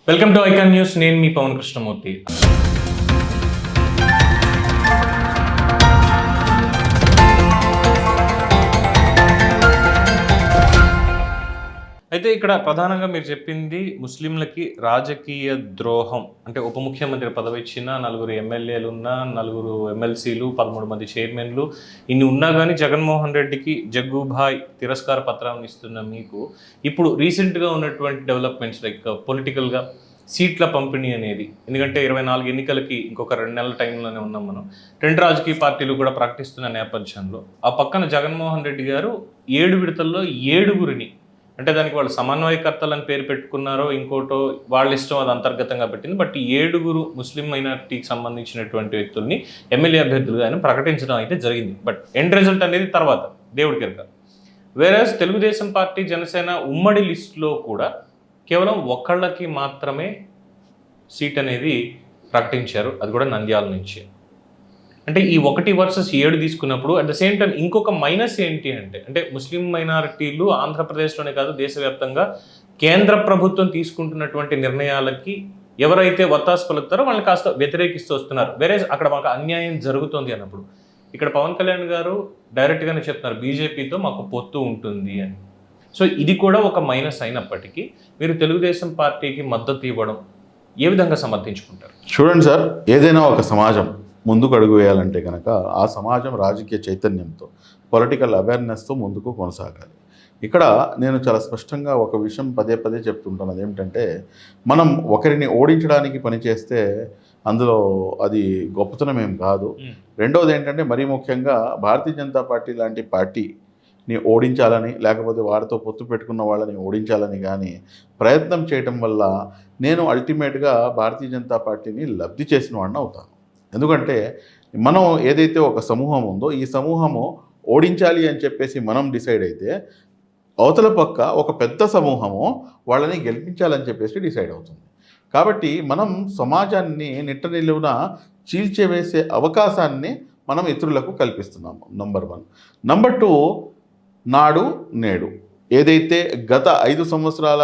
Welcome to icon news. నేను మీ పవన్ కృష్ణమూర్తి. అయితే ఇక్కడ ప్రధానంగా మీరు చెప్పింది ముస్లింలకి రాజకీయ ద్రోహం అంటే ఉప ముఖ్యమంత్రి పదవి ఇచ్చిన 4 ఎమ్మెల్యేలు ఉన్న 4 ఎమ్మెల్సీలు 13 మంది చైర్మన్లు ఇన్ని ఉన్నా కానీ జగన్మోహన్ రెడ్డికి జగ్గుభాయ్ తిరస్కార పత్రాన్ని ఇస్తున్న మీకు ఇప్పుడు రీసెంట్గా ఉన్నటువంటి డెవలప్మెంట్స్ లైక్ పొలిటికల్గా సీట్ల పంపిణీ అనేది, ఎందుకంటే 24 ఎన్నికలకి ఇంకొక 2 నెలల టైంలోనే ఉన్నాం మనం. 2 రాజకీయ పార్టీలు కూడా ప్రకటిస్తున్న నేపథ్యంలో ఆ పక్కన జగన్మోహన్ రెడ్డి గారు 7 విడతల్లో 7గురిని, అంటే దానికి వాళ్ళు సమన్వయకర్తలని పేరు పెట్టుకున్నారో ఇంకోటో వాళ్ళ ఇష్టం, అది అంతర్గతంగా పెట్టింది. బట్ 7 ముస్లిం మైనారిటీకి సంబంధించినటువంటి వ్యక్తుల్ని ఎమ్మెల్యే అభ్యర్థులుగా ఆయన ప్రకటించడం అయితే జరిగింది. బట్ ఎండ్ రిజల్ట్ అనేది తర్వాత దేవుడికి ఎరుక. వేరేస్ తెలుగుదేశం పార్టీ జనసేన ఉమ్మడి లిస్టులో కూడా కేవలం ఒకళ్ళకి మాత్రమే సీట్ అనేది ప్రకటించారు, అది కూడా నంద్యాల నుంచి. అంటే ఈ 1 వర్సెస్ 7 తీసుకున్నప్పుడు అట్ ద సేమ్ టైం ఇంకొక మైనస్ ఏంటి అంటే ముస్లిం మైనారిటీలు ఆంధ్రప్రదేశ్లోనే కాదు దేశవ్యాప్తంగా కేంద్ర ప్రభుత్వం తీసుకుంటున్నటువంటి నిర్ణయాలకి ఎవరైతే వత్తాసు పలుకుతారో వాళ్ళని కాస్త వ్యతిరేకిస్తూ వస్తున్నారు. వేరే అక్కడ మాకు అన్యాయం జరుగుతుంది అన్నప్పుడు ఇక్కడ పవన్ కళ్యాణ్ గారు డైరెక్ట్గానే చెప్తున్నారు బీజేపీతో మాకు పొత్తు ఉంటుంది అని. సో ఇది కూడా ఒక మైనస్ అయినప్పటికీ మీరు తెలుగుదేశం పార్టీకి మద్దతు ఇవ్వడం ఏ విధంగా సమర్థించుకుంటారు? చూడండి సార్, ఏదైనా ఒక సమాజం ముందుకు అడుగు వేయాలంటే కనుక ఆ సమాజం రాజకీయ చైతన్యంతో, పొలిటికల్ అవేర్నెస్తో ముందుకు కొనసాగాలి. ఇక్కడ నేను చాలా స్పష్టంగా ఒక విషయం పదే పదే చెప్తుంటాను. అదేమిటంటే మనం ఒకరిని ఓడించడానికి పనిచేస్తే అందులో అది గొప్పతనం ఏం కాదు. రెండవది ఏంటంటే మరీ ముఖ్యంగా భారతీయ జనతా పార్టీ లాంటి పార్టీని ఓడించాలని, లేకపోతే వారితో పొత్తు పెట్టుకున్న వాళ్ళని ఓడించాలని కానీ ప్రయత్నం చేయటం వల్ల నేను అల్టిమేట్గా భారతీయ జనతా పార్టీని లబ్ధి చేసిన వాడిని అవుతాను. ఎందుకంటే మనం ఏదైతే ఒక సమూహం ఉందో ఈ సమూహము ఓడించాలి అని చెప్పేసి మనం డిసైడ్ అయితే అవతల పక్క ఒక పెద్ద సమూహము వాళ్ళని గెలిపించాలని చెప్పేసి డిసైడ్ అవుతుంది. కాబట్టి మనం సమాజాన్ని నిట్ట నిలువున చీల్చేవేసే అవకాశాన్ని మనం ఇతరులకు కల్పిస్తున్నాము. నంబర్ 1. నంబర్ 2, నాడు నేడు ఏదైతే గత 5 సంవత్సరాల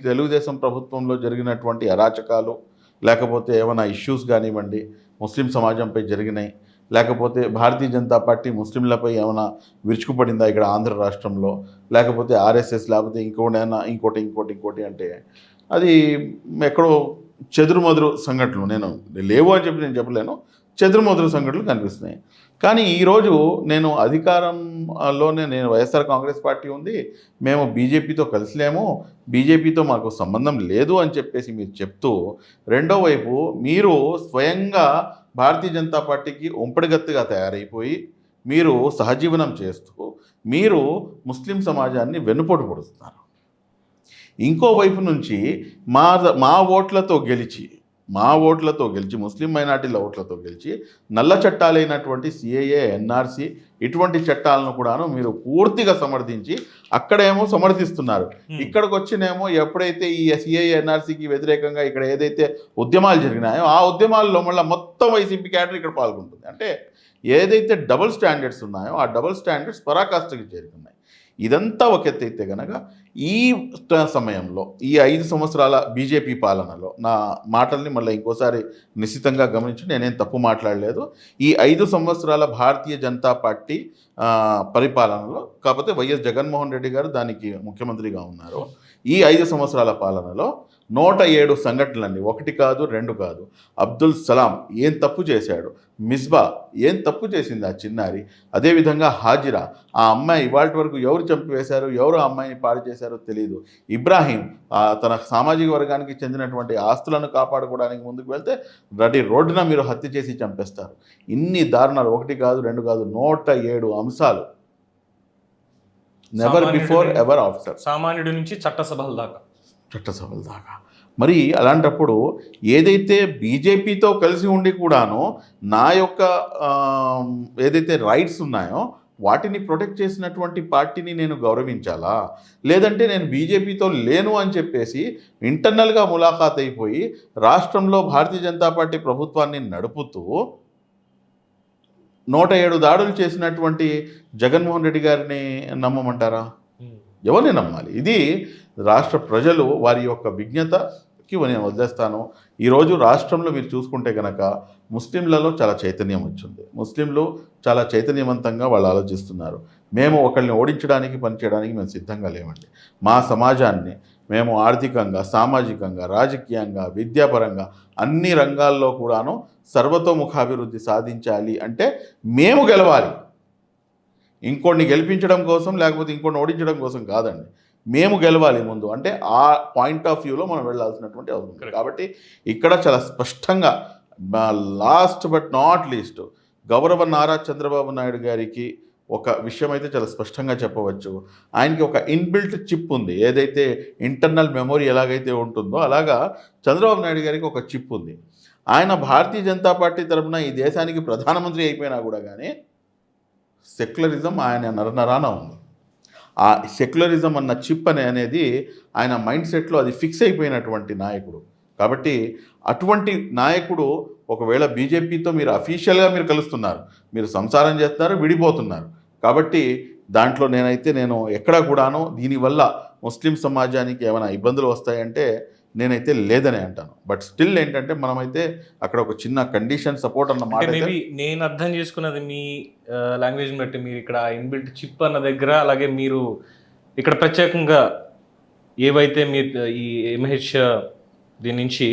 తెలుగుదేశం ప్రభుత్వంలో జరిగినటువంటి అరాచకాలు, లేకపోతే ఏమైనా ఇష్యూస్ కానివ్వండి ముస్లిం సమాజంపై జరిగినాయి, లేకపోతే భారతీయ జనతా పార్టీ ముస్లింలపై ఏమైనా విరుచుకుపడిందా ఇక్కడ ఆంధ్ర రాష్ట్రంలో, లేకపోతే ఆర్ఎస్ఎస్, లేకపోతే ఇంకోటి అంటే అది ఎక్కడో చెదురుమదురు సంఘటనలు, నేను లేవు అని చెప్పి నేను చెప్పలేను, చెదురుమదురు సంఘటనలు కనిపిస్తున్నాయి. కానీ ఈరోజు నేను అధికారంలోనే నేను వైఎస్ఆర్ కాంగ్రెస్ పార్టీ ఉంది, మేము బీజేపీతో కలిసిలేము, బీజేపీతో మాకు సంబంధం లేదు అని చెప్పేసి మీరు చెప్తూ, రెండో వైపు మీరు స్వయంగా భారతీయ జనతా పార్టీకి ఒంపడిగత్తుగా తయారైపోయి మీరు సహజీవనం చేస్తూ మీరు ముస్లిం సమాజాన్ని వెన్నుపోటు పొడుస్తున్నారు. ఇంకోవైపు నుంచి మా ఓట్లతో గెలిచి ముస్లిం మైనార్టీల ఓట్లతో గెలిచి నల్ల చట్టాలైనటువంటి సిఏఏ, ఎన్ఆర్సీ ఇటువంటి చట్టాలను కూడాను మీరు పూర్తిగా సమర్థించి అక్కడేమో సమర్థిస్తున్నారు. ఇక్కడికి వచ్చినేమో ఎప్పుడైతే ఈ సిఏఏ, ఎన్ఆర్సీకి వ్యతిరేకంగా ఇక్కడ ఏదైతే ఉద్యమాలు జరిగినాయో ఆ ఉద్యమాల్లో మళ్ళీ మొత్తం వైసీపీ క్యాడర్ ఇక్కడ పాల్గొంటుంది. అంటే ఏదైతే డబుల్ స్టాండర్డ్స్ ఉన్నాయో ఆ డబుల్ స్టాండర్డ్స్ పరాకాష్ఠకి చేరుతున్నాయి. ఇదంతా ఒక ఎత్తు అయితే కనుక ఈ సమయంలో ఈ 5 సంవత్సరాల బీజేపీ పాలనలో, నా మాటల్ని మళ్ళీ ఇంకోసారి నిశ్చితంగా గమనించి నేనేం తప్పు మాట్లాడలేదు, ఈ 5 సంవత్సరాల భారతీయ జనతా పార్టీ పరిపాలనలో, కాకపోతే వైఎస్ జగన్మోహన్ రెడ్డి గారు దానికి ముఖ్యమంత్రిగా ఉన్నారు, ఈ 5 సంవత్సరాల పాలనలో 107 సంఘటనలండి, 1 కాదు 2 కాదు. అబ్దుల్ సలాం ఏం తప్పు చేశాడు, మిస్బా ఏం తప్పు చేసింది ఆ చిన్నారి, అదేవిధంగా హాజిరా ఆ అమ్మాయి ఇవాళ వరకు ఎవరు చంపివేశారు, ఎవరు ఆ అమ్మాయిని పాడు చేశారో తెలియదు. ఇబ్రాహీం తన సామాజిక వర్గానికి చెందినటువంటి ఆస్తులను కాపాడుకోవడానికి ముందుకు వెళ్తే రోడ్డున మీరు హత్య చేసి చంపేస్తారు. ఇన్ని దారుణాలు 1 కాదు 2 కాదు 107 అంశాలు, నెవర్ బిఫోర్ ఎవర్ ఆఫ్టర్. సామాన్యుడి నుంచి చట్టసభల దాకా. మరి అలాంటప్పుడు ఏదైతే బీజేపీతో కలిసి ఉండి కూడాను నా యొక్క ఏదైతే రైట్స్ ఉన్నాయో వాటిని ప్రొటెక్ట్ చేసినటువంటి పార్టీని నేను గౌరవించాలా, లేదంటే నేను బీజేపీతో లేను అని చెప్పేసి ఇంటర్నల్గా ములాఖాత్ అయిపోయి రాష్ట్రంలో భారతీయ జనతా పార్టీ ప్రభుత్వాన్ని నడుపుతూ 107 దాడులు చేసినటువంటి జగన్మోహన్ రెడ్డి గారిని నమ్మమంటారా? ఎవరిని నమ్మాలి? ఇది రాష్ట్ర ప్రజలు వారి యొక్క విజ్ఞతకి దృష్టికి నేను వదిలేస్తాను. ఈరోజు రాష్ట్రంలో మీరు చూసుకుంటే కనుక ముస్లింలలో చాలా చైతన్యం వచ్చింది. ముస్లింలు చాలా చైతన్యవంతంగా వాళ్ళు ఆలోచిస్తున్నారు. మేము ఒకరిని ఓడించడానికి పనిచేయడానికి మేము సిద్ధంగా లేమండి. మా సమాజాన్ని మేము ఆర్థికంగా, సామాజికంగా, రాజకీయంగా, విద్యాపరంగా అన్ని రంగాల్లో కూడాను సర్వతోముఖాభివృద్ధి సాధించాలి అంటే మేము గెలవాలి. ఇంకోడిని గెలిపించడం కోసం లేకపోతే ఇంకోడిని ఓడించడం కోసం కాదండి. మేము గెలవాలి ముందు, అంటే ఆ పాయింట్ ఆఫ్ వ్యూలో మనం వెళ్ళాల్సినటువంటి అవసరం ఉంది. కాబట్టి ఇక్కడ చాలా స్పష్టంగా లాస్ట్ బట్ నాట్ లీస్ట్ గౌరవ నారా చంద్రబాబు నాయుడు గారికి ఒక విషయం అయితే చాలా స్పష్టంగా చెప్పవచ్చు. ఆయనకి ఒక ఇన్బిల్ట్ చిప్ ఉంది. ఏదైతే ఇంటర్నల్ మెమొరీ ఎలాగైతే ఉంటుందో అలాగా చంద్రబాబు నాయుడు గారికి ఒక చిప్ ఉంది. ఆయన భారతీయ జనతా పార్టీ తరఫున ఈ దేశానికి ప్రధానమంత్రి అయిపోయినా కూడా కానీ సెక్యులరిజం ఆయన నరనరాన ఉంది. ఆ సెక్యులరిజం అన్న చిప్ అనేది ఆయన మైండ్ సెట్లో అది ఫిక్స్ అయిపోయినటువంటి నాయకుడు. కాబట్టి అటువంటి నాయకుడు ఒకవేళ బీజేపీతో మీరు అఫీషియల్గా మీరు కలుస్తున్నారు, మీరు సంసారం చేస్తున్నారు, విడిపోతున్నారు. కాబట్టి దాంట్లో నేను ఎక్కడా కూడాను దీనివల్ల ముస్లిం సమాజానికి ఏమైనా ఇబ్బందులు వస్తాయంటే నేనైతే లేదని అంటాను. బట్ స్టిల్ ఏంటంటే మనమైతే అక్కడ ఒక చిన్న కండిషన్ సపోర్ట్ అన్న మాట మేబీ నేను అర్థం చేసుకున్నది మీ లాంగ్వేజ్ని బట్టి మీరు ఇక్కడ ఇన్బిల్ట్ చిప్ అన్న దగ్గర, అలాగే మీరు ఇక్కడ ప్రత్యేకంగా ఏవైతే మీరు ఈ దీని నుంచి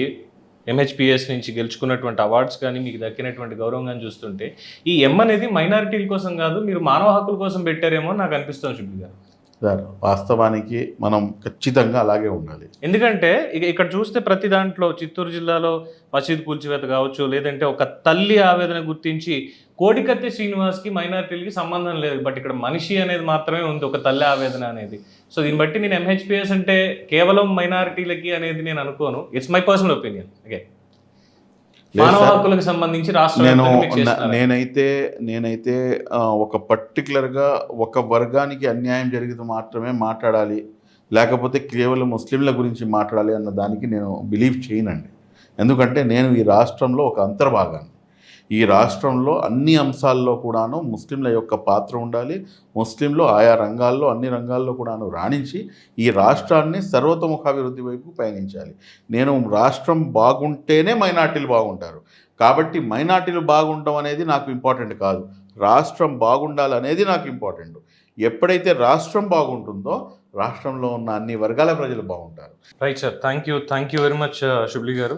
ఎంహెచ్పిఎస్ నుంచి గెలుచుకున్నటువంటి అవార్డ్స్ కానీ మీకు దక్కినటువంటి గౌరవం కానీ చూస్తుంటే ఈ అనేది మైనారిటీల కోసం కాదు, మీరు మానవ హక్కుల కోసం పెట్టారేమో నాకు అనిపిస్తుంది శుభ్లి గారు. సార్ వాస్తవానికి మనం ఖచ్చితంగా అలాగే ఉండాలి. ఎందుకంటే ఇక్కడ చూస్తే ప్రతి దాంట్లో చిత్తూరు జిల్లాలో మసీద్ కూల్చివేత కావచ్చు, లేదంటే ఒక తల్లి ఆవేదన గుర్తించి కోడికత్తి శ్రీనివాస్కి మైనారిటీలకి సంబంధం లేదు, బట్ ఇక్కడ మనిషి అనేది మాత్రమే ఉంది, ఒక తల్లి ఆవేదన అనేది. సో దీన్ని బట్టి నేను ఎంహెచ్పిఎస్ అంటే కేవలం మైనారిటీలకి అనేది నేను అనుకోను. It's my personal opinion. Okay, మానవ హక్కులకు సంబంధించి నేనైతే ఒక పర్టికులర్గా ఒక వర్గానికి అన్యాయం జరిగితే మాత్రమే మాట్లాడాలి, లేకపోతే కేవలం ముస్లింల గురించి మాట్లాడాలి అన్న దానికి నేను బిలీవ్ చేయనండి. ఎందుకంటే నేను ఈ రాష్ట్రంలో ఒక అంతర్భాగాన్ని. ఈ రాష్ట్రంలో అన్ని అంశాల్లో కూడాను ముస్లింల యొక్క పాత్ర ఉండాలి. ముస్లింలు ఆయా రంగాల్లో అన్ని రంగాల్లో కూడాను రాణించి ఈ రాష్ట్రాన్ని సర్వతోముఖాభివృద్ధి వైపు పయనించాలి. నేను రాష్ట్రం బాగుంటేనే మైనార్టీలు బాగుంటారు. కాబట్టి మైనార్టీలు బాగుండడం అనేది నాకు ఇంపార్టెంట్ కాదు, రాష్ట్రం బాగుండాలనేది నాకు ఇంపార్టెంట్. ఎప్పుడైతే రాష్ట్రం బాగుంటుందో రాష్ట్రంలో ఉన్న అన్ని వర్గాల ప్రజలు బాగుంటారు. Right sir, thank you very much Shubhli గారు.